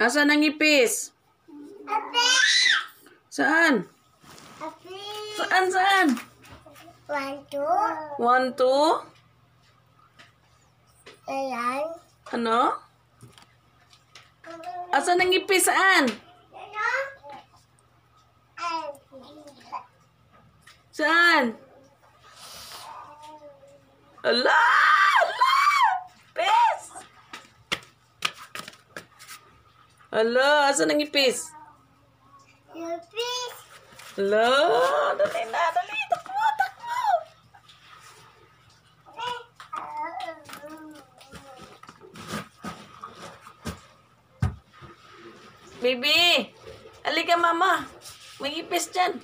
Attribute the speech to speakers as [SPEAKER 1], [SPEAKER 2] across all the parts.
[SPEAKER 1] Asan ang ipis? Saan? Saan?
[SPEAKER 2] 1, 2.
[SPEAKER 1] 1, 2?
[SPEAKER 2] Ayan.
[SPEAKER 1] Ano? Asan ang ipis? Saan? Saan? Ala! Ala! Ipis! Ala! Asan ang ipis?
[SPEAKER 2] Ipis.
[SPEAKER 1] Ala! Dali na! Dali! Takbo! Takbo! Baby! Halika mama! May ipis dyan!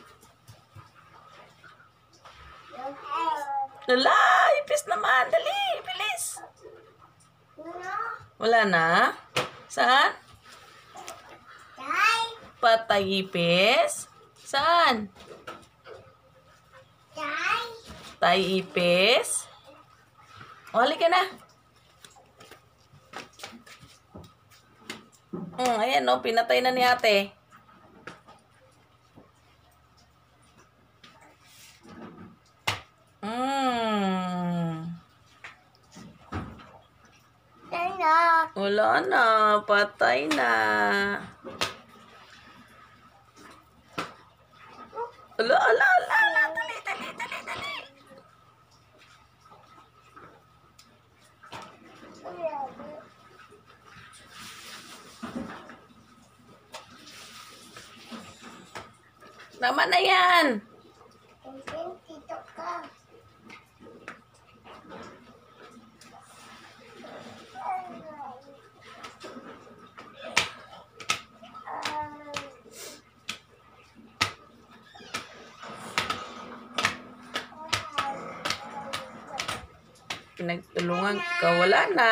[SPEAKER 1] Ala! Ipis naman! Dali! Bilis! Wala na? Saan? Patay ipis? Saan? Tay ipis? O, halika na. Ayan o, pinatay na ni ate. Wala na, patay na. Ala, dali. Tama na yan.
[SPEAKER 2] Dito ka.
[SPEAKER 1] Pinagtulungan ka, wala na.